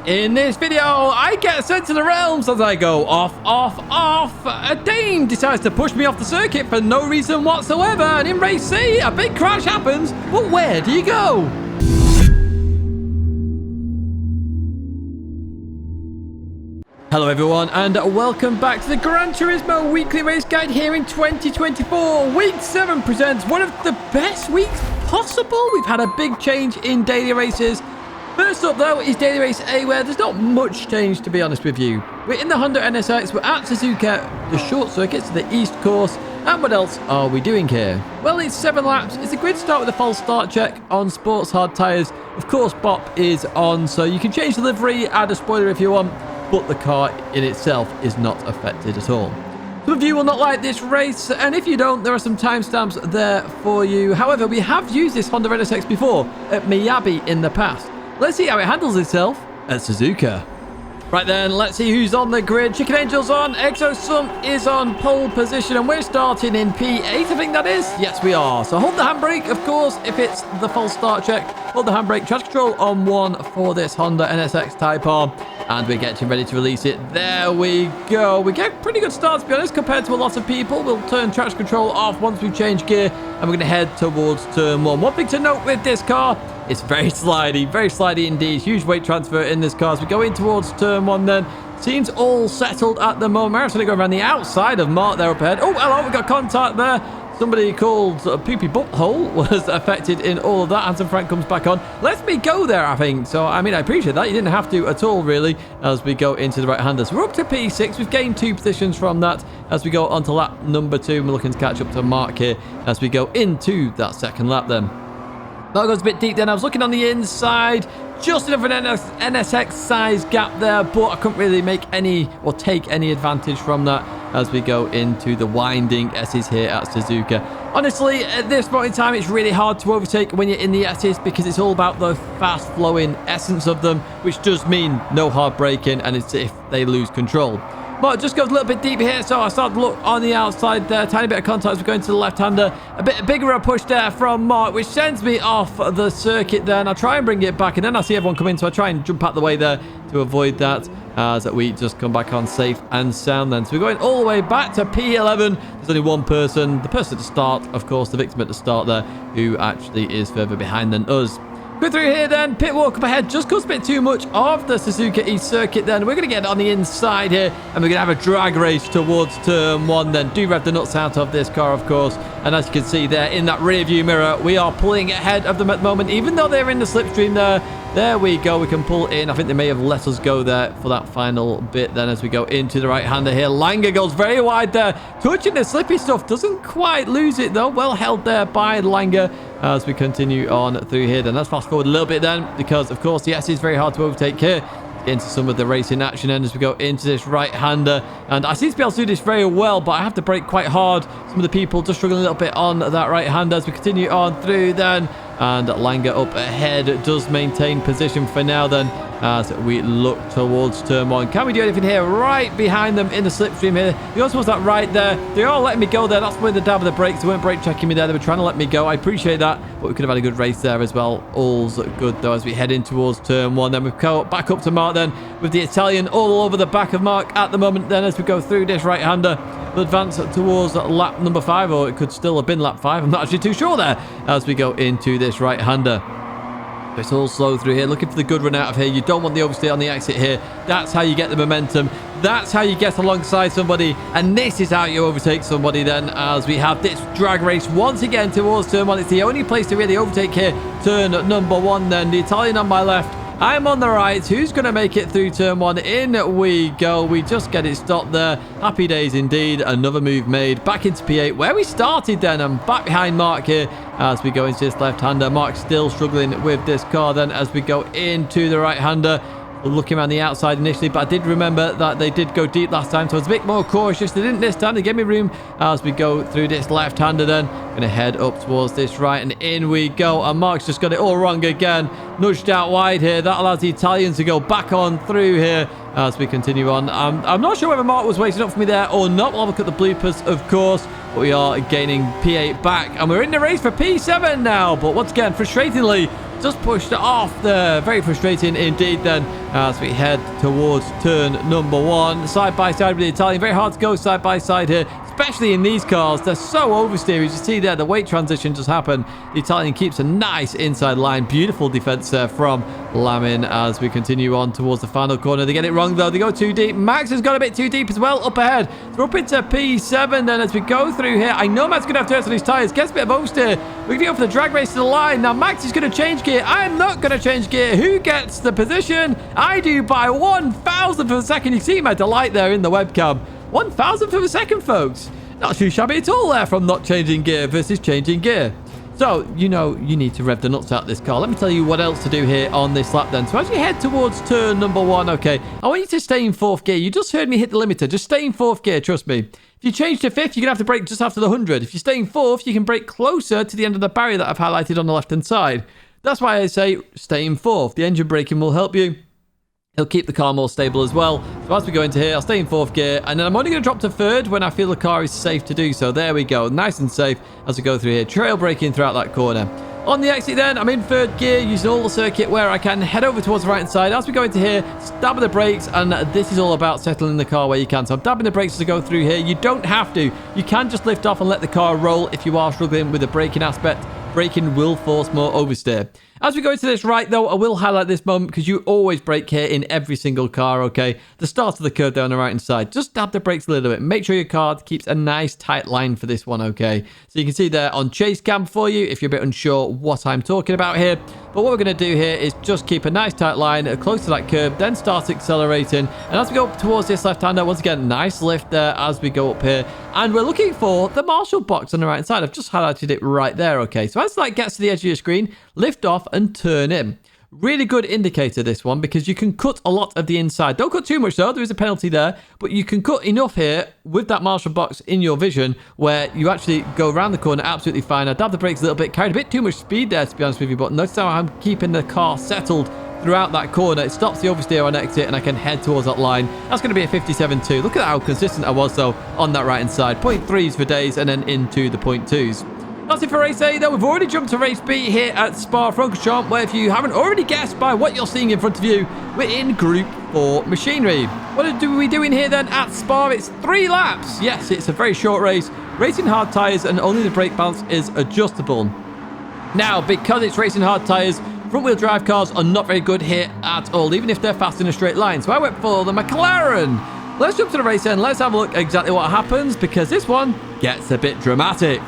In this video, I get sent to the realms as I go off. A Dane decides to push me off the circuit for no reason whatsoever. And in race C, a big crash happens. But where do you go? Hello everyone, and welcome back to the Gran Turismo weekly race guide here in 2024. Week 7 presents one of the best weeks possible. We've had a big change in daily races. First up, though, is Daily Race A, where there's not much change, to be honest with you. We're in the Honda NSX, we're at Suzuka, the short circuits, the East course, and what else are we doing here? Well, it's 7 laps. It's a grid start with a false start check on sports hard tyres. Of course, BOP is on, so you can change the livery, add a spoiler if you want, but the car in itself is not affected at all. Some of you will not like this race, and if you don't, there are some timestamps there for you. However, we have used this Honda NSX before at Miyabi in the past. Let's see how it handles itself at Suzuka. Right then, let's see who's on the grid. Chicken Angel's on, Exosum is on pole position, and we're starting in P8, I think that is. Yes, we are. So hold the handbrake, of course, if it's the false start check. Hold the handbrake, traction control on 1 for this Honda NSX Type R. And we're getting ready to release it. There we go. We get pretty good start, to be honest, compared to a lot of people. We'll turn traction control off once we've changed gear, and we're going to head towards turn 1. One thing to note with this car, it's very slidey indeed. Huge weight transfer in this car. As we go in towards turn 1 then, seems all settled at the moment. Maris going to go around the outside of Mark there up ahead. Oh, hello, we got contact there. Somebody called Poopy Butthole was affected in all of that. Hanson Frank comes back on. Lets me go there, I think. So, I mean, I appreciate that. You didn't have to at all, really, as we go into the right-hander. So, we're up to P6. We've gained 2 positions from that as we go on to lap number 2. We're looking to catch up to Mark here as we go into that second lap then. That goes a bit deep then. I was looking on the inside. Just enough of an NSX size gap there, but I couldn't really make any or take any advantage from that as we go into the winding S's here at Suzuka. Honestly, at this point in time, it's really hard to overtake when you're in the S's because it's all about the fast-flowing essence of them, which does mean no hard braking, and it's if they lose control. But it just goes a little bit deep here, so I start to look on the outside there. Tiny bit of contact as we go into the left-hander. A bit bigger a push there from Mark, which sends me off the circuit there. And I try and bring it back, and then I see everyone come in, so I try and jump out the way there to avoid that as we just come back on safe and sound then. So we're going all the way back to P11. There's only one person, the person at the start, of course, the victim at the start there, who actually is further behind than us. Go through here then, pit walk up ahead, just goes a bit too much of the Suzuka East circuit then. We're going to get on the inside here, and we're going to have a drag race towards turn 1 then. Do rev the nuts out of this car, of course. And as you can see there in that rear view mirror, we are pulling ahead of them at the moment, even though they're in the slipstream there. There we go, we can pull in. I think they may have let us go there for that final bit then as we go into the right-hander here. Langer goes very wide there, touching the slippy stuff, doesn't quite lose it though. Well held there by Langer as we continue on through here. Then let's fast forward a little bit then, because of course the S is very hard to overtake here. Into some of the racing action and as we go into this right-hander, and I seem to be able to do this very well, but I have to brake quite hard. Some of the people just struggling a little bit on that right-hander as we continue on through then, and Langer up ahead does maintain position for now then as we look towards turn 1. Can we do anything here? Right behind them in the slipstream here. The also was that right there. They are letting me go there. That's where the dab of the brakes. They weren't brake checking me there. They were trying to let me go. I appreciate that, but we could have had a good race there as well. All's good though as we head in towards turn 1. Then we've come back up to Mark then with the Italian all over the back of Mark at the moment then as we go through this right-hander. We'll advance towards lap number 5, or it could still have been lap 5. I'm not actually too sure there as we go into this right-hander. It's all slow through here, looking for the good run out of here. You don't want the oversteer on the exit here. That's how you get the momentum. That's how you get alongside somebody. And this is how you overtake somebody then as we have this drag race once again towards turn 1. It's the only place to really overtake here. Turn number 1 then. The Italian on my left. I'm on the right. Who's going to make it through turn 1? In we go. We just get it stopped there. Happy days indeed. Another move made. Back into P8 where we started then. I'm back behind Mark here as we go into this left-hander. Mark's still struggling with this car then as we go into the right-hander. Looking around the outside initially, but I did remember that they did go deep last time, so I was a bit more cautious. They didn't this time. They gave me room as we go through this left-hander then. Going to head up towards this right, and in we go. And Mark's just got it all wrong again. Nudged out wide here. That allows the Italians to go back on through here as we continue on. I'm not sure whether Mark was waiting up for me there or not. We'll have a look at the bloopers, of course. We are gaining P8 back, and we're in the race for P7 now. But once again, frustratingly, just pushed off there. Very frustrating indeed then as we head towards turn number 1. Side by side with the Italian. Very hard to go side by side here, especially in these cars. They're so oversteer. As you see there, the weight transition just happened. The Italian keeps a nice inside line. Beautiful defense there from Lamin as we continue on towards the final corner. They get it wrong though. They go too deep. Max has got a bit too deep as well up ahead. So we're up into P7 then as we go through here. I know Max is going to have to hurt on his tyres. Gets a bit of oversteer. We're going to go for the drag race to the line. Now Max is going to change gear. I'm not going to change gear. Who gets the position? I do by 1,000th of a second. You see my delight there in the webcam. 1,000th of a second, not too shabby at all there from not changing gear versus changing gear. So, you know, you need to rev the nuts out of this car. Let me tell you what else to do here on this lap then. So as you head towards turn number 1, okay, I want you to stay in 4th gear. You just heard me hit the limiter. Just stay in 4th gear, trust me. If you change to 5th, you're going to have to brake just after the 100. If you stay in 4th, you can brake closer to the end of the barrier that I've highlighted on the left-hand side. That's why I say stay in 4th. The engine braking will help you. It'll keep the car more stable as well. So as we go into here, I'll stay in 4th gear. And then I'm only going to drop to 3rd when I feel the car is safe to do so. There we go. Nice and safe as we go through here. Trail braking throughout that corner. On the exit then, I'm in 3rd gear, using all the circuit where I can. Head over towards the right-hand side. As we go into here, stab the brakes. And this is all about settling the car where you can. So I'm dabbing the brakes as I go through here. You don't have to. You can just lift off and let the car roll if you are struggling with the braking aspect. Braking will force more oversteer. As we go into this right, though, I will highlight this moment because you always brake here in every single car, okay? The start of the curve there on the right-hand side. Just dab the brakes a little bit. Make sure your car keeps a nice, tight line for this one, okay? So you can see there on chase cam for you if you're a bit unsure what I'm talking about here. But what we're going to do here is just keep a nice, tight line close to that curb, then start accelerating. And as we go up towards this left-hander, once again, nice lift there as we go up here. And we're looking for the Marshall box on the right-hand side. I've just highlighted it right there, okay? So as that gets to the edge of your screen, lift off and turn in. Really good indicator, this one, because you can cut a lot of the inside. Don't cut too much, though. There is a penalty there. But you can cut enough here with that Marshall box in your vision where you actually go around the corner absolutely fine. I dabbed the brakes a little bit. Carried a bit too much speed there, to be honest with you. But notice how I'm keeping the car settled throughout that corner. It stops the oversteer on exit, and I can head towards that line. That's going to be a 57.2. Look at how consistent I was, though, on that right-hand side. 0.3s for days, and then into the 0.2s. That's it for race A, though. We've already jumped to race B here at Spa-Francorchamps, where if you haven't already guessed by what you're seeing in front of you, we're in Group 4 machinery. What are we doing here then at Spa? It's 3 laps. Yes, it's a very short race. Racing hard tyres, and only the brake balance is adjustable. Now, because it's racing hard tyres, front-wheel drive cars are not very good here at all, even if they're fast in a straight line. So I went for the McLaren. Let's jump to the race then. Let's have a look at exactly what happens, because this one gets a bit dramatic.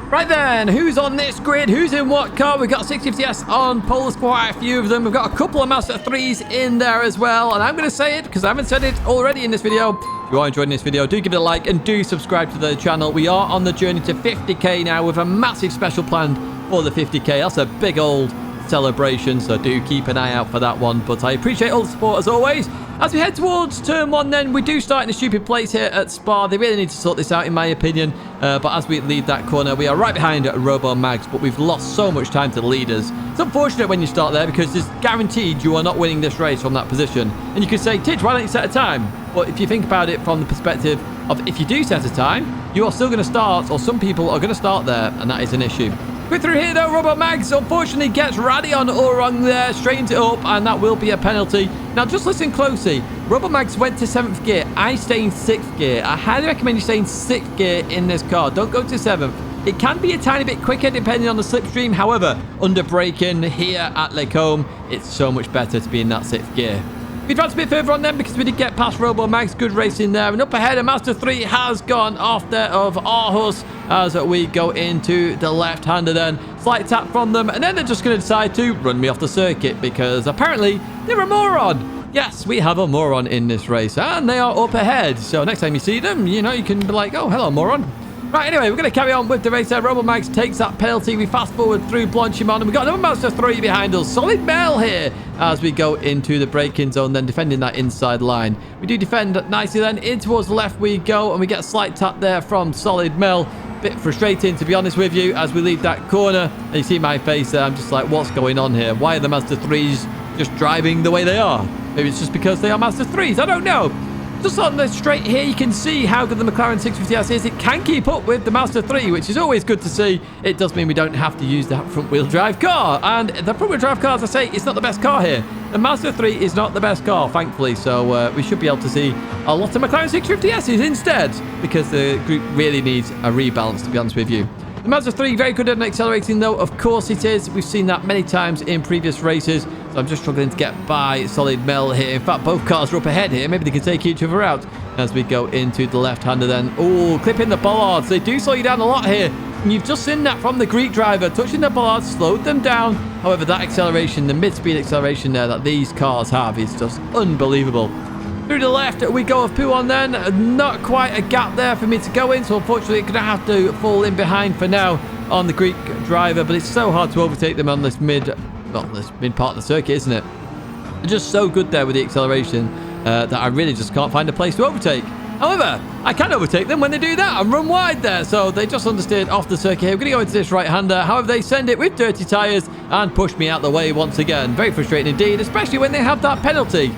Right then, who's on this grid? Who's in what car? We've got 650S on pole. There's quite a few of them. We've got a couple of Mazda 3s in there as well. And I'm going to say it because I haven't said it already in this video. If you are enjoying this video, do give it a like and do subscribe to the channel. We are on the journey to 50k now with a massive special planned for the 50k. That's a big old celebration, so do keep an eye out for that one. But I appreciate all the support as always. As we head towards turn 1 then, we do start in a stupid place here at Spa. They really need to sort this out in my opinion. But as we leave that corner, we are right behind Robo Mags, but we've lost so much time to the leaders. It's unfortunate when you start there because it's guaranteed you are not winning this race from that position. And you could say, Tidge, why don't you set a time? But if you think about it from the perspective of if you do set a time, you are still going to start, or some people are going to start there, and that is an issue. Quick through here though, Robo Mags unfortunately gets Radion all wrong there, straightens it up, and that will be a penalty. Now just listen closely, Robo Mags went to 7th gear, I stay in 6th gear. I highly recommend you stay in 6th gear in this car, don't go to 7th. It can be a tiny bit quicker depending on the slipstream, however, under braking here at Les Combes, it's so much better to be in that 6th gear. We advanced a bit further on then because we did get past Robo Mags. Good racing there. And up ahead, a Mazda 3 has gone off there of Aarhus as we go into the left-hander then. Slight tap from them. And then they're just going to decide to run me off the circuit because apparently they're a moron. Yes, we have a moron in this race. And they are up ahead. So next time you see them, you know, you can be like, oh, hello, moron. Right, anyway, we're going to carry on with the race there. Robo Mags takes that penalty. We fast forward through Blanchimont, and we've got another Mazda 3 behind us. Solid Mel here as we go into the braking zone, then defending that inside line. We do defend nicely then. In towards the left we go, and we get a slight tap there from Solid Mel. Bit frustrating, to be honest with you, as we leave that corner. And you see my face there. I'm just like, what's going on here? Why are the Mazda 3s just driving the way they are? Maybe it's just because they are Mazda 3s. I don't know. Just on the straight here, you can see how good the McLaren 650S is. It can keep up with the Mazda 3, which is always good to see. It does mean we don't have to use that front-wheel drive car. And the front-wheel drive car, as I say, it's not the best car here. The Mazda 3 is not the best car, thankfully. So we should be able to see a lot of McLaren 650Ss instead, because the group really needs a rebalance, to be honest with you. The Mazda 3, very good at accelerating, though. Of course it is. We've seen that many times in previous races. So I'm just struggling to get by Solid Mel here. In fact, both cars are up ahead here. Maybe they can take each other out as we go into the left-hander then. Oh, clipping the bollards. They do slow you down a lot here. And you've just seen that from the Greek driver. Touching the bollards slowed them down. However, that acceleration, the mid-speed acceleration there that these cars have is just unbelievable. Through the left, we go of Puon then. Not quite a gap there for me to go in, so unfortunately, I'm going to have to fall in behind for now on the Greek driver, but it's so hard to overtake them on this mid part of the circuit, isn't it? They're just so good there with the acceleration that I really just can't find a place to overtake. However, I can overtake them when they do that and run wide there, so they just understeered off the circuit here. We're going to go into this right-hander. However, they send it with dirty tyres and push me out the way once again. Very frustrating indeed, especially when they have that penalty.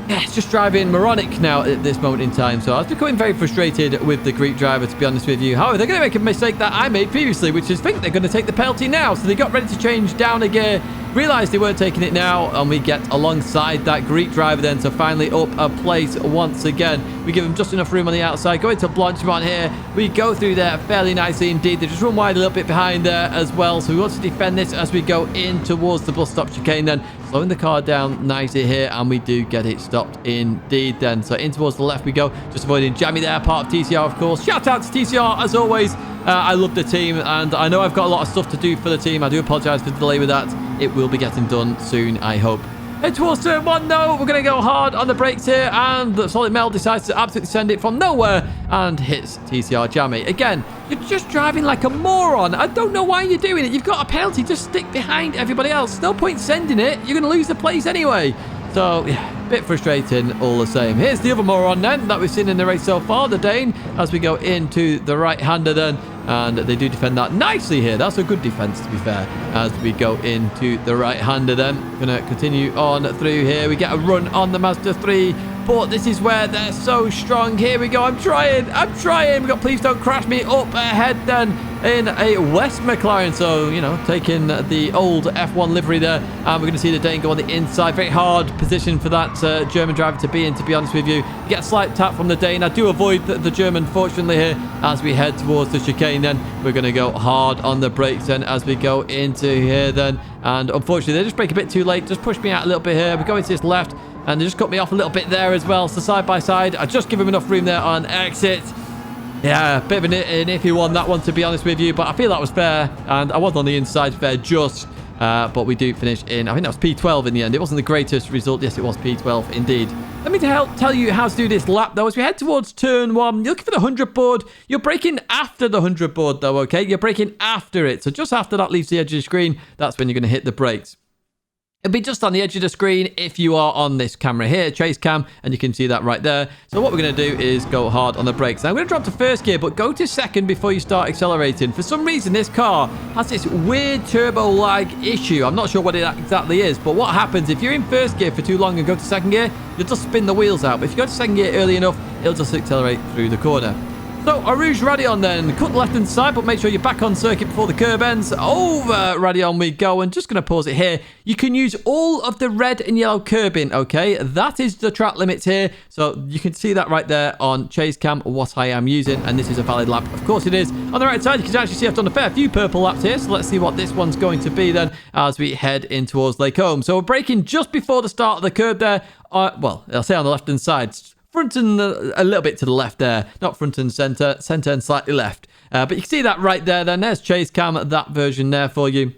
Yeah, it's just driving moronic now at this moment in time. So I was becoming very frustrated with the Greek driver, to be honest with you. However, they're going to make a mistake that I made previously, which is think they're going to take the penalty now. So they got ready to change down a gear, realised they weren't taking it now, and we get alongside that Greek driver then to finally up a place once again. We give them just enough room on the outside. Go into Blanchimont here. We go through there fairly nicely indeed. They just run wide a little bit behind there as well. So we want to defend this as we go in towards the bus stop chicane then. Slowing the car down nicely here, and we do get it stopped indeed then. So in towards the left we go, just avoiding Jammy there, part of TCR of course. Shout out to TCR as always. I love the team, and I know I've got a lot of stuff to do for the team. I do apologise for the delay with that. It will be getting done soon, I hope. Head towards turn one, though. We're going to go hard on the brakes here, and the Solid Mel decides to absolutely send it from nowhere and hits TCR Jammy. Again, you're just driving like a moron. I don't know why you're doing it. You've got a penalty. Just stick behind everybody else. No point sending it. You're going to lose the place anyway. So, yeah, a bit frustrating all the same. Here's the other moron then that we've seen in the race so far, the Dane, as we go into the right-hander then. And they do defend that nicely here. That's a good defense, to be fair, as we go into the right-hander then. Going to continue on through here. We get a run on the Mazda 3, but this is where they're so strong. Here we go. I'm trying. We got Please Don't Crash Me up ahead then in a West McLaren. So, you know, taking the old F1 livery there. And we're going to see the Dane go on the inside. Very hard position for that German driver to be in, to be honest with you. You get a slight tap from the Dane. I do avoid the German, fortunately, here as we head towards the chicane. Then we're going to go hard on the brakes then as we go into here then, and unfortunately they just brake a bit too late, just pushed me out a little bit here. We go into this left and they just cut me off a little bit there as well. So side by side, I just give him enough room there on exit. Yeah, a bit of an iffy one, that one, to be honest with you, but I feel that was fair, and I was on the inside fair just. But we do finish in, I think that was P12 in the end. It wasn't the greatest result. Yes, it was P12 indeed. Let me tell you how to do this lap, though. As we head towards turn one, you're looking for the 100 board. You're braking after the 100 board, though, okay? You're braking after it. So just after that leaves the edge of the screen, that's when you're going to hit the brakes. It'll be just on the edge of the screen if you are on this camera here, chase cam, and you can see that right there. So what we're going to do is go hard on the brakes. Now, I'm going to drop to first gear, but go to second before you start accelerating. For some reason, this car has this weird turbo lag issue. I'm not sure what it exactly is, but what happens if you're in first gear for too long and go to second gear, you'll just spin the wheels out. But if you go to second gear early enough, it'll just accelerate through the corner. So, Arouge Radion then. Cut the left-hand side, but make sure you're back on circuit before the curb ends. Over Radion we go, and just going to pause it here. You can use all of the red and yellow curbing, okay? That is the track limits here. So, you can see that right there on Chase Cam, what I am using, and this is a valid lap. Of course it is. On the right side, you can actually see I've done a fair few purple laps here, so let's see what this one's going to be then as we head in towards Lake Holmes. So, we're braking just before the start of the curb there. Well, I'll say on the left-hand side. Front and a little bit to the left there. Not front and center and slightly left. But you can see that right there then. There's Chase Cam, that version there for you.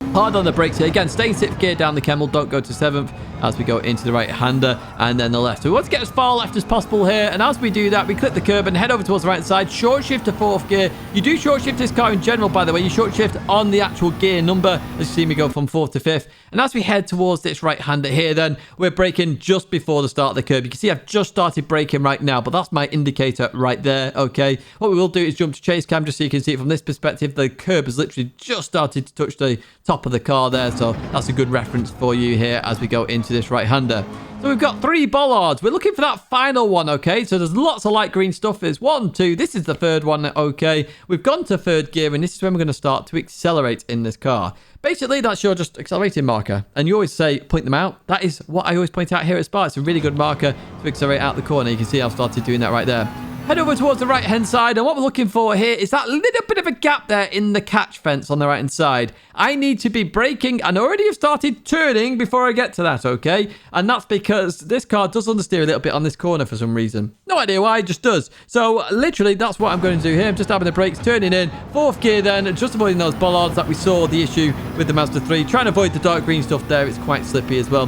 Hard on the brakes here. Again, stay in 6th gear down the Kemmel. Don't go to 7th as we go into the right-hander and then the left. So we want to get as far left as possible here. And as we do that, we clip the curb and head over towards the right side. Short shift to 4th gear. You do short shift this car in general, by the way. You short shift on the actual gear number. As you see me go from 4th to 5th. And as we head towards this right-hander here, then we're braking just before the start of the curb. You can see I've just started braking right now, but that's my indicator right there, okay? What we will do is jump to Chase Cam just so you can see it from this perspective. The curb has literally just started to touch the top of the car there. So that's a good reference for you here as we go into this right-hander. So we've got 3 bollards. We're looking for that final one, okay? So there's lots of light green stuff. There's 1, 2. This is the third one, okay? We've gone to third gear, and this is when we're going to start to accelerate in this car. Basically, that's your just accelerating marker. And you always say, point them out. That is what I always point out here at Spa. It's a really good marker to accelerate out the corner. You can see I've started doing that right there. Head over towards the right-hand side, and what we're looking for here is that little bit of a gap there in the catch fence on the right-hand side. I need to be braking, and already have started turning before I get to that, okay? And that's because this car does understeer a little bit on this corner for some reason. No idea why, it just does. So, literally, that's what I'm going to do here. I'm just having the brakes, turning in, 4th gear then, just avoiding those bollards that we saw the issue with the Mazda 3. Trying to avoid the dark green stuff there, it's quite slippy as well.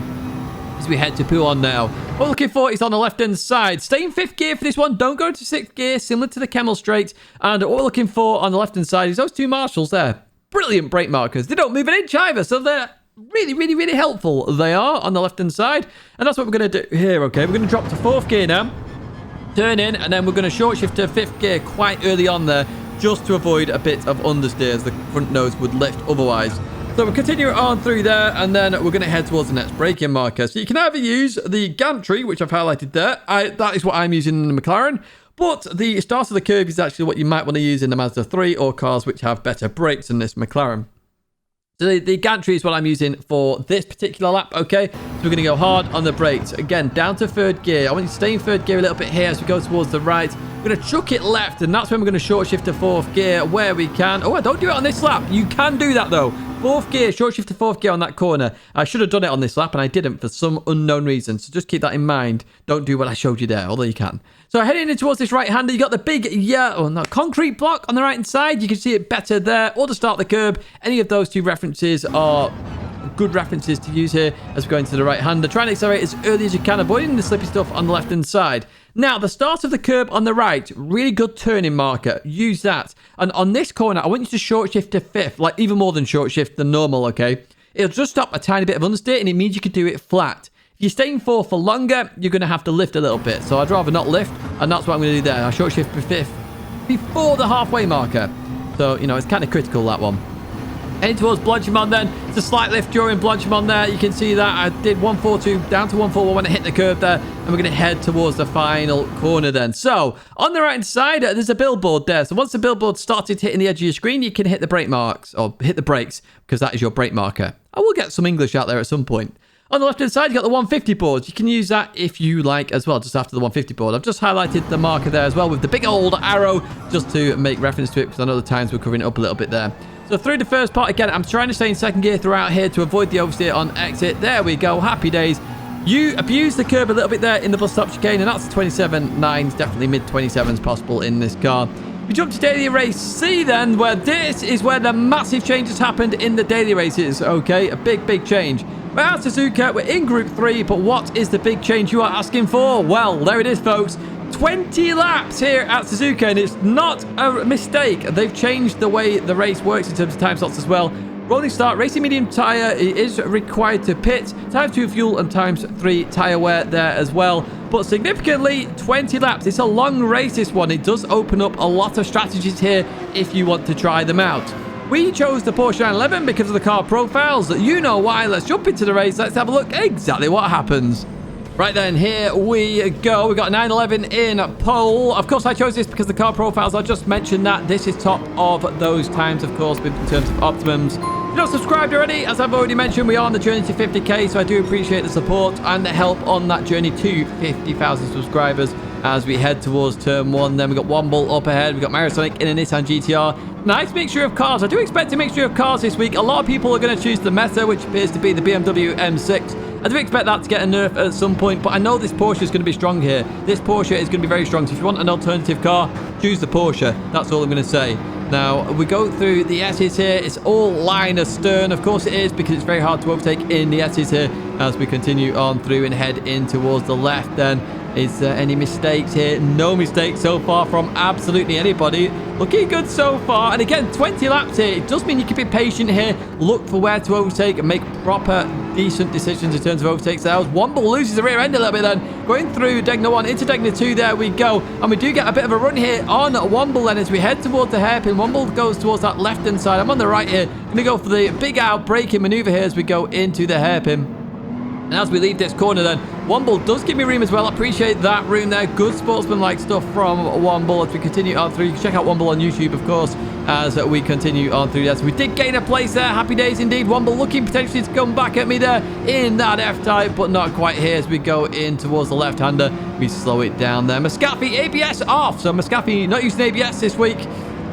As we head to pull on now. What we're looking for is on the left-hand side. Stay in 5th gear for this one. Don't go to 6th gear, similar to the Camel Straight. And what we're looking for on the left-hand side is those 2 marshals there. Brilliant brake markers. They don't move an inch either, so they're really, really, really helpful. They are on the left-hand side. And that's what we're going to do here, okay? We're going to drop to 4th gear now. Turn in, and then we're going to short shift to 5th gear quite early on there, just to avoid a bit of understeer as the front nose would lift otherwise. So we'll continue on through there, and then we're going to head towards the next braking marker. So you can either use the gantry, which I've highlighted there. That is what I'm using in the McLaren. But the start of the curve is actually what you might want to use in the Mazda 3 or cars which have better brakes than this McLaren. So the gantry is what I'm using for this particular lap, okay? So we're going to go hard on the brakes. Again, down to 3rd gear. I want you to stay in 3rd gear a little bit here as we go towards the right. We're going to chuck it left, and that's when we're going to short shift to 4th gear where we can. Oh, I don't do it on this lap. You can do that, though. 4th gear, short shift to 4th gear on that corner. I should have done it on this lap, and I didn't for some unknown reason. So just keep that in mind. Don't do what I showed you there, although you can. So heading in towards this right-hander, you got the big, concrete block on the right-hand side. You can see it better there, or to start the curb. Any of those 2 references are good references to use here as we go into the right-hander. Try and accelerate as early as you can, avoiding the slippy stuff on the left-hand side. Now, the start of the curb on the right, really good turning marker. Use that. And on this corner, I want you to short shift to 5th, like even more than short shift than normal, okay? It'll just stop a tiny bit of understeer, and it means you can do it flat. If you're staying 4th for longer, you're going to have to lift a little bit. So I'd rather not lift, and that's what I'm going to do there. I short shift to 5th before the halfway marker. So, it's kind of critical, that one. Heading towards Blanchimont then. It's a slight lift during Blanchimont there. You can see that I did 142 down to 141 when I hit the curve there. And we're going to head towards the final corner then. So, on the right-hand side, there's a billboard there. So, once the billboard started hitting the edge of your screen, you can hit the brake marks, or hit the brakes, because that is your brake marker. I will get some English out there at some point. On the left-hand side, you've got the 150 board. You can use that if you like as well, just after the 150 board. I've just highlighted the marker there as well with the big old arrow, just to make reference to it, because I know the times we're covering it up a little bit there. So through the first part, again, I'm trying to stay in 2nd gear throughout here to avoid the oversteer on exit. There we go. Happy days. You abuse the curb a little bit there in the bus stop chicane, and that's 27.9s, definitely mid-27s possible in this car. We jump to daily race C then, where this is where the massive changes happened in the daily races, okay? A big change. We're at Suzuka, we're in Group 3, but what is the big change you are asking for? Well, there it is, folks. 20 laps here at Suzuka, and it's not a mistake. They've changed the way the race works in terms of time slots as well. Rolling start, racing medium tyre is required to pit. Times 2 fuel and times 3 tyre wear there as well. But significantly, 20 laps. It's a long race, this one. It does open up a lot of strategies here if you want to try them out. We chose the Porsche 911 because of the car profiles. You know why. Let's jump into the race. Let's have a look exactly what happens. Right then, here we go. We've got 911 in pole. Of course, I chose this because the car profiles, I just mentioned that. This is top of those times, of course, in terms of optimums. If you're not subscribed already, as I've already mentioned, we are on the journey to 50k, so I do appreciate the support and the help on that journey to 50,000 subscribers as we head towards turn 1. Then we've got Womble up ahead. We've got Marisonic in a Nissan GTR. Nice mixture of cars. I do expect a mixture of cars this week. A lot of people are going to choose the Meta, which appears to be the BMW M6. I do expect that to get a nerf at some point, but I know this Porsche is going to be strong here. This Porsche is going to be very strong, so if you want an alternative car, choose the Porsche. That's all I'm going to say. Now, we go through the S's here. It's all line astern. Of course it is, because it's very hard to overtake in the S's here as we continue on through and head in towards the left then. Is there any mistakes here? No mistakes so far from absolutely anybody. Looking good so far. And again, 20 laps here. It does mean you can be patient here. Look for where to overtake and make proper decent decisions in terms of overtakes there. Womble loses the rear end a little bit then. Going through Tidgney 1 into Tidgney 2. There we go. And we do get a bit of a run here on Womble then as we head towards the hairpin. Womble goes towards that left-hand side. I'm on the right here. Going to go for the big out braking maneuver here as we go into the hairpin. And as we leave this corner then, Womble does give me room as well. I appreciate that room there. Good sportsman-like stuff from Womble as we continue on through. You can check out Womble on YouTube, of course, as we continue on through. Yes, we did gain a place there. Happy days indeed. Womble looking potentially to come back at me there in that F-type, but not quite here as we go in towards the left-hander. We slow it down there. Muscafi, ABS off. So Muscafi not using ABS this week.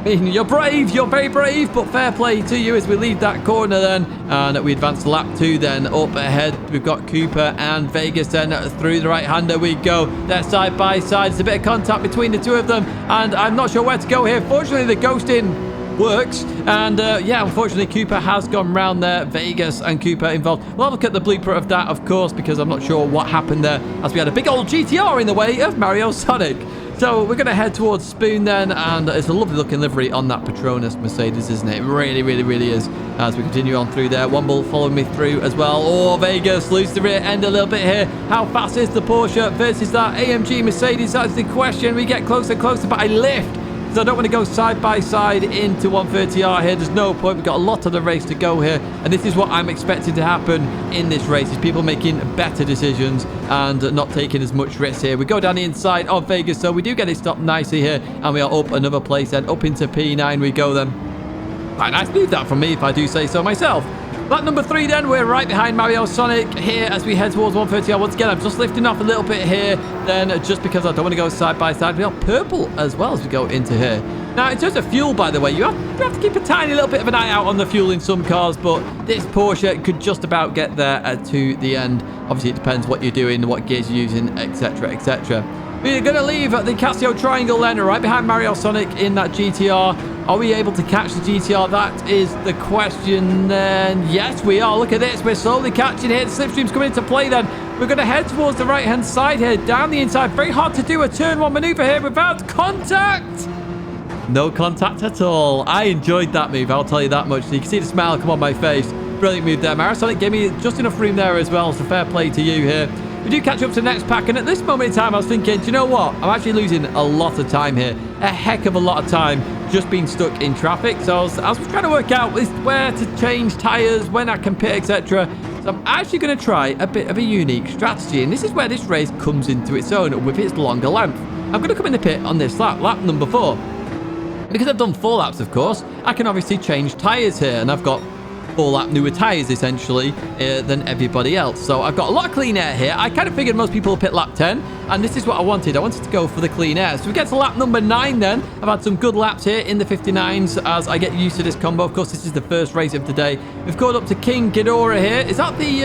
You're brave, you're very brave, but fair play to you as we leave that corner then. And we advance to lap 2 then. Up ahead, we've got Cooper and Vegas then. Through the right-hander we go. They're side by side. There's a bit of contact between the two of them. And I'm not sure where to go here. Fortunately, the ghosting works. And yeah, unfortunately, Cooper has gone round there. Vegas and Cooper involved. We'll have a look at the blooper of that, of course, because I'm not sure what happened there as we had a big old GTR in the way of Mario Sonic. So we're going to head towards Spoon then, and it's a lovely looking livery on that Petronas Mercedes, isn't it? It really, really, really is. As we continue on through there, Womble following me through as well. Oh, Vegas loses the rear end a little bit here. How fast is the Porsche versus that AMG Mercedes? That's the question. We get closer and closer, but I lift. So I don't want to go side by side into 130R here. There's no point. We've got a lot of the race to go here. And this is what I'm expecting to happen in this race, is people making better decisions and not taking as much risk here. We go down the inside of Vegas, so we do get it stopped nicely here. And we are up another place then. Up into P9 we go then. Quite nice move that from me, if I do say so myself. Lap number 3 then, we're right behind Mario Sonic here as we head towards 130R. Once again, I'm just lifting off a little bit here then, just because I don't want to go side by side. We are purple as well as we go into here. Now, in terms of fuel, by the way, you have to keep a tiny little bit of an eye out on the fuel in some cars, but this Porsche could just about get there to the end. Obviously, it depends what you're doing, what gears you're using, etc., etc. We're going to leave the Casio Triangle then, right behind Mario Sonic in that GTR. Are we able to catch the GTR? That is the question then. Yes, we are. Look at this. We're slowly catching it. Slipstream's coming into play then. We're going to head towards the right-hand side here, down the inside. Very hard to do a turn 1 maneuver here without contact. No contact at all. I enjoyed that move, I'll tell you that much. So you can see the smile come on my face. Brilliant move there. Mario Sonic gave me just enough room there as well, so fair play to you here. We do catch up to the next pack, and at this moment in time, I was thinking, do you know what? I'm actually losing a lot of time here. A heck of a lot of time just being stuck in traffic. So I was trying to work out where to change tyres, when I can pit, etc. So I'm actually going to try a bit of a unique strategy, and this is where this race comes into its own with its longer length. I'm going to come in the pit on this lap number 4. Because I've done 4 laps, of course, I can obviously change tyres here, and I've got 4 lap newer tyres essentially than everybody else. So I've got a lot of clean air here. I kind of figured most people will pit lap 10, and this is what I wanted. I wanted to go for the clean air. So we get to lap number 9 then. I've had some good laps here in the 59s as I get used to this combo. Of course, this is the first race of the day. We've caught up to King Ghidorah here. Is that the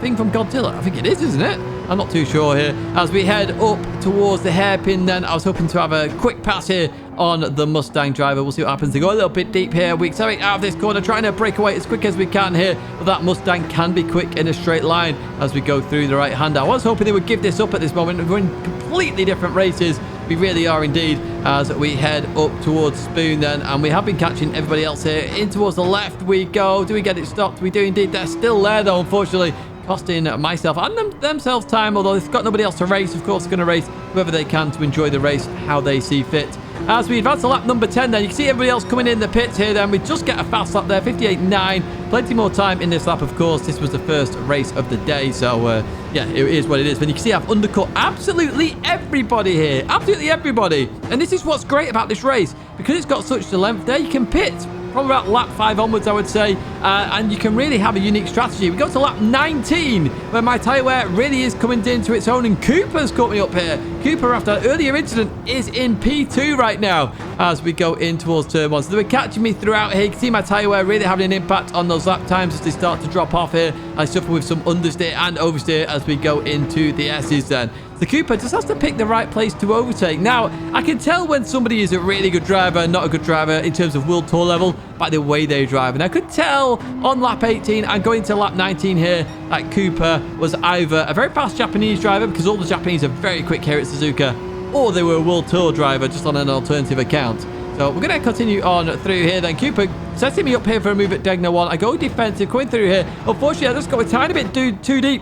thing from Godzilla? I think it is, isn't it? I'm not too sure here. As we head up towards the hairpin then, I was hoping to have a quick pass here on the Mustang driver. We'll see what happens. They go a little bit deep here. We accelerate out of this corner, trying to break away as quick as we can here. But that Mustang can be quick in a straight line as we go through the right hand. I was hoping they would give this up at this moment. We're in completely different races. We really are indeed, as we head up towards Spoon then. And we have been catching everybody else here. In towards the left we go. Do we get it stopped? We do indeed. They're still there though, unfortunately, costing myself and themselves time. Although they've got nobody else to race, of course, they're going to race whoever they can to enjoy the race how they see fit. As we advance to lap number 10 then, you can see everybody else coming in the pits here then. We just get a fast lap there, 58.9. Plenty more time in this lap, of course. This was the first race of the day, so yeah, it is what it is. But you can see I've undercut absolutely everybody here. Absolutely everybody. And this is what's great about this race. Because it's got such the length there, you can pit from about lap 5 onwards, I would say, and you can really have a unique strategy. We go to lap 19, where my tyre wear really is coming into its own, and Cooper's caught me up here. Cooper, after an earlier incident, is in P2 right now as we go in towards turn 1. So they were catching me throughout here. You can see my tyre wear really having an impact on those lap times as they start to drop off here. I suffer with some understeer and oversteer as we go into the S's then. The Cooper just has to pick the right place to overtake. Now, I can tell when somebody is a really good driver and not a good driver in terms of World Tour level by the way they drive. And I could tell on lap 18 and going to lap 19 here that Cooper was either a very fast Japanese driver, because all the Japanese are very quick here at Suzuka, or they were a World Tour driver just on an alternative account. So we're going to continue on through here then. Cooper setting me up here for a move at Tidgney 1. I go defensive, going through here. Unfortunately, I just got a tiny bit too deep.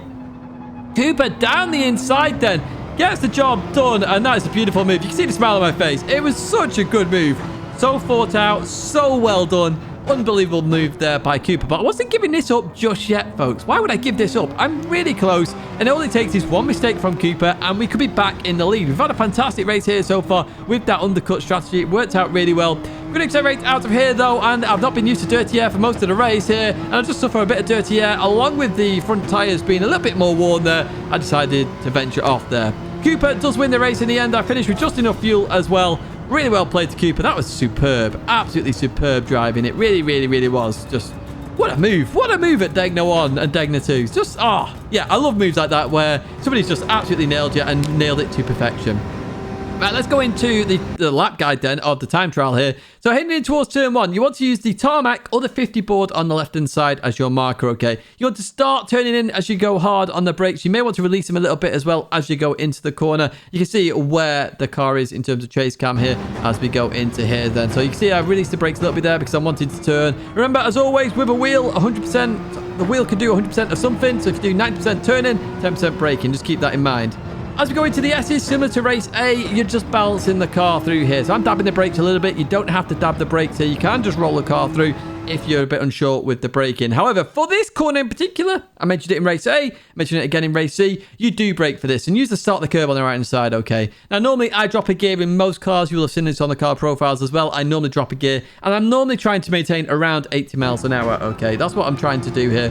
Cooper down the inside then. Gets the job done, and that is a beautiful move. You can see the smile on my face. It was such a good move. So thought out, so well done. Unbelievable move there by Cooper, but I wasn't giving this up just yet, folks. Why would I give this up? I'm really close, and all it takes is one mistake from Cooper, and we could be back in the lead. We've had a fantastic race here so far with that undercut strategy. It worked out really well. We're going to accelerate out of here, though, and I've not been used to dirty air for most of the race here, and I just suffer a bit of dirty air, along with the front tyres being a little bit more worn there. I decided to venture off there. Cooper does win the race in the end. I finished with just enough fuel as well. Really well played to Cooper. That was superb. Absolutely superb driving. It really, really, really was. Just, what a move. What a move at Tidgney 1 and Tidgney 2. Just, yeah, I love moves like that where somebody's just absolutely nailed you and nailed it to perfection. Right, let's go into the lap guide then of the time trial here. So heading in towards turn 1, you want to use the tarmac or the 50 board on the left-hand side as your marker, okay? You want to start turning in as you go hard on the brakes. You may want to release them a little bit as well as you go into the corner. You can see where the car is in terms of chase cam here as we go into here then. So you can see I've released the brakes a little bit there because I wanted to turn. Remember, as always, with a wheel, 100%, the wheel can do 100% of something. So if you do 90% turning, 10% braking, just keep that in mind. As we go into the S's, similar to race A, you're just balancing the car through here. So I'm dabbing the brakes a little bit. You don't have to dab the brakes here. You can just roll the car through if you're a bit unsure with the braking. However, for this corner in particular, I mentioned it in race A, mentioned it again in race C, you do brake for this and use the start of the curve on the right-hand side, okay? Now, normally I drop a gear in most cars. You will have seen this on the car profiles as well. I normally drop a gear and I'm normally trying to maintain around 80 miles an hour, okay? That's what I'm trying to do here.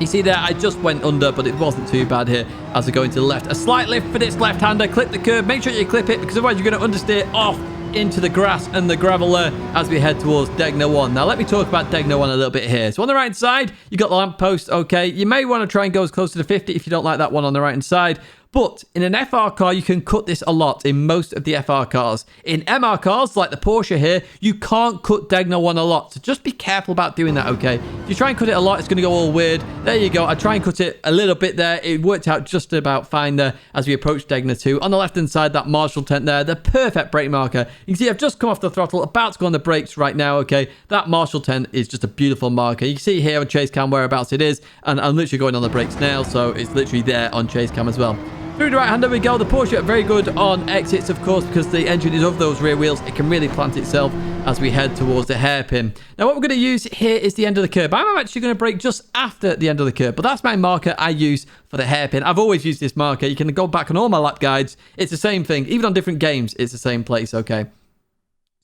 You see there, I just went under, but it wasn't too bad here as we go into the left. A slight lift for this left-hander. Clip the curve. Make sure you clip it because otherwise you're going to understeer off into the grass and the gravel there as we head towards Tidgney 1. Now, let me talk about Tidgney 1 a little bit here. So on the right side, you got the lamppost, okay? You may want to try and go as close to the 50 if you don't like that one on the right-hand side. But in an FR car, you can cut this a lot in most of the FR cars. In MR cars, like the Porsche here, you can't cut Tidgney 1 a lot. So just be careful about doing that, okay? If you try and cut it a lot, it's going to go all weird. There you go. I try and cut it a little bit there. It worked out just about fine there as we approach Tidgney 2. On the left-hand side, that Marshall tent there, the perfect brake marker. You can see I've just come off the throttle, about to go on the brakes right now, okay? That Marshall tent is just a beautiful marker. You can see here on chase cam whereabouts it is, and I'm literally going on the brakes now, so it's literally there on chase cam as well. Through the right hand, there we go. The Porsche are very good on exits, of course, because the engine is of those rear wheels. It can really plant itself as we head towards the hairpin. Now, what we're going to use here is the end of the curb. I'm actually going to brake just after the end of the curb, but that's my marker I use for the hairpin. I've always used this marker. You can go back on all my lap guides. It's the same thing. Even on different games, it's the same place, okay?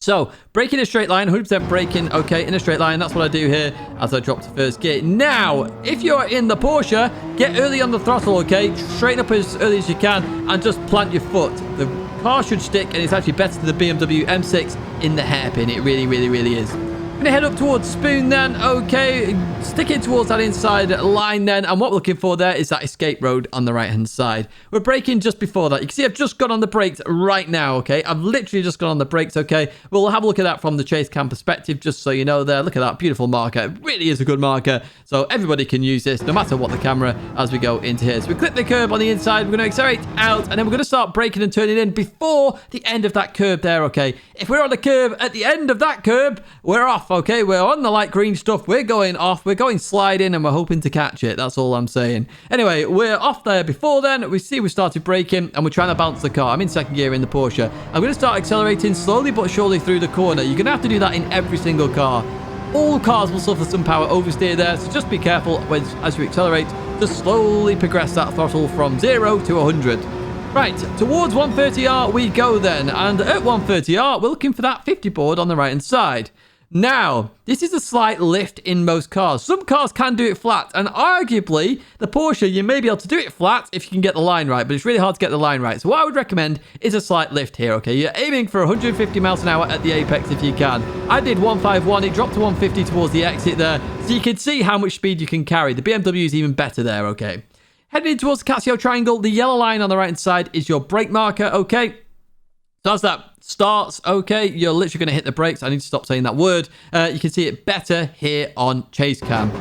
So, braking in a straight line, 100% braking, okay, in a straight line. That's what I do here as I drop to first gear. Now, if you're in the Porsche, get early on the throttle, okay? Straighten up as early as you can and just plant your foot. The car should stick, and it's actually better than the BMW M6 in the hairpin. It really, really, really is. I'm going to head up towards Spoon then, okay, sticking towards that inside line then, and what we're looking for there is that escape road on the right-hand side. We're braking just before that. You can see I've just got on the brakes right now, okay? I've literally just got on the brakes, okay? We'll have a look at that from the chase cam perspective, just so you know there. Look at that beautiful marker. It really is a good marker, so everybody can use this, no matter what the camera, as we go into here. So we clip the curb on the inside, we're going to accelerate out, and then we're going to start braking and turning in before the end of that curb there, okay? If we're on the curb at the end of that curb, we're off. Okay, we're on the light green stuff. We're going off. We're going sliding, and we're hoping to catch it. That's all I'm saying. Anyway, we're off there before then. We see we started braking, and we're trying to balance the car. I'm in second gear in the Porsche. I'm going to start accelerating slowly but surely through the corner. You're going to have to do that in every single car. All cars will suffer some power oversteer there, so just be careful as you accelerate. Just slowly progress that throttle from 0 to 100. Right, towards 130R we go then, and at 130R we're looking for that 50 board on the right hand side. Now, this is a slight lift in most cars. Some cars can do it flat, and arguably, the Porsche, you may be able to do it flat if you can get the line right, but it's really hard to get the line right. So what I would recommend is a slight lift here, okay? You're aiming for 150 miles an hour at the apex if you can. I did 151, it dropped to 150 towards the exit there, so you can see how much speed you can carry. The BMW is even better there, okay? Heading in towards the Casio triangle, the yellow line on the right-hand side is your brake marker, okay? So as that starts, okay, you're literally going to hit the brakes. I need to stop saying that word. You can see it better here on chase cam.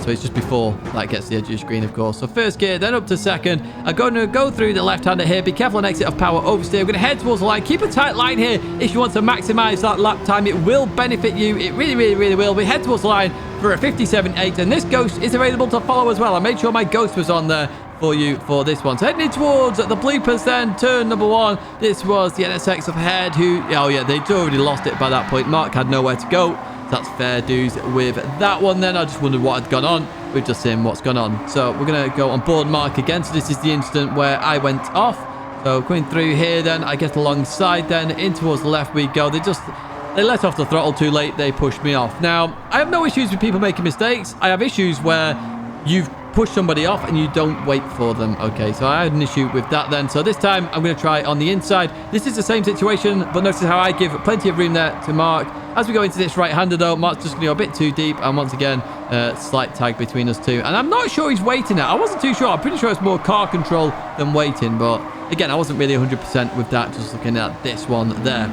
So it's just before that gets to the edge of your screen, of course. So first gear, then up to second. I'm going to go through the left-hander here. Be careful on exit of power oversteer. We're going to head towards the line. Keep a tight line here if you want to maximize that lap time. It will benefit you. It really, really, really will. We head towards the line for a 57.8, and this ghost is available to follow as well. I made sure my ghost was on there for you for this one. So heading towards the bloopers then, turn number 1. This was the NSX up ahead who, oh yeah, they'd already lost it by that point. Mark had nowhere to go. So that's fair dues with that one then. I just wondered what had gone on. We've just seen what's gone on. So we're going to go on board Mark again. So this is the incident where I went off. So coming through here then, I get alongside then, in towards the left we go. They let off the throttle too late. They pushed me off. Now, I have no issues with people making mistakes. I have issues where you've pushed somebody off and you don't wait for them. Okay, so I had an issue with that then. So this time, I'm going to try on the inside. This is the same situation, but notice how I give plenty of room there to Mark. As we go into this right-hander, though, Mark's just going to go a bit too deep. And once again, slight tag between us two. And I'm not sure he's waiting now. I wasn't too sure. I'm pretty sure it's more car control than waiting. But again, I wasn't really 100% with that, just looking at this one there.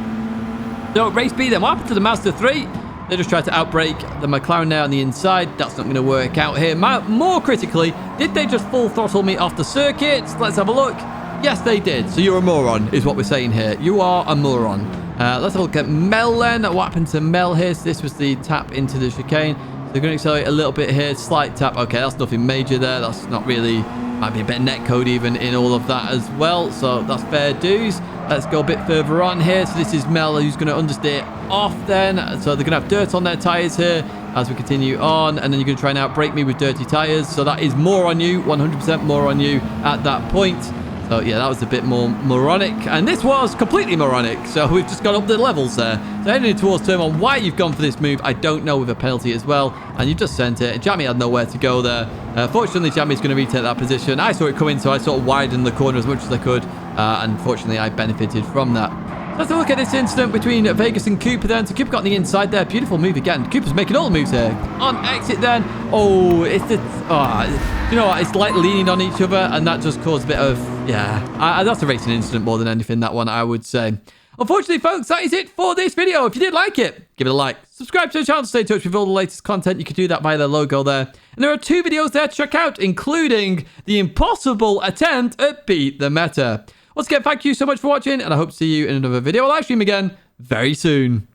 So race B then, what happened to the Mazda 3? They just tried to outbrake the McLaren there on the inside. That's not going to work out here. More critically, did they just full throttle me off the circuit? Let's have a look. Yes, they did. So you're a moron, is what we're saying here. You are a moron. Let's have a look at Mel then. What happened to Mel here? So this was the tap into the chicane. So they're going to accelerate a little bit here. Slight tap. Okay, that's nothing major there. That's not really... Might be a bit of netcode even in all of that as well. So that's fair dues. Let's go a bit further on here. So this is Mel who's going to understeer off then. So they're going to have dirt on their tyres here as we continue on. And then you're going to try and outbrake me with dirty tyres. So that is more on you. 100% more on you at that point. So yeah, that was a bit more moronic. And this was completely moronic. So we've just gone up the levels there. So heading towards turn 1. Why you've gone for this move, I don't know, with a penalty as well. And you've just sent it. Jamie had nowhere to go there. Fortunately, Jamie's going to retake that position. I saw it coming, so I sort of widened the corner as much as I could. And fortunately, I benefited from that. Let's have a look at this incident between Vegas and Cooper then. So Cooper got on the inside there. Beautiful move again. Cooper's making all the moves here. On exit then. Oh, it's the... Oh, you know what? It's like leaning on each other, and that just caused a bit of... Yeah, that's a racing incident more than anything, that one, I would say. Unfortunately, folks, that is it for this video. If you did like it, give it a like. Subscribe to the channel to stay in touch with all the latest content. You can do that via the logo there. And there are 2 videos there to check out, including the impossible attempt at Beat the Meta. Once again, thank you so much for watching, and I hope to see you in another video or live stream again very soon.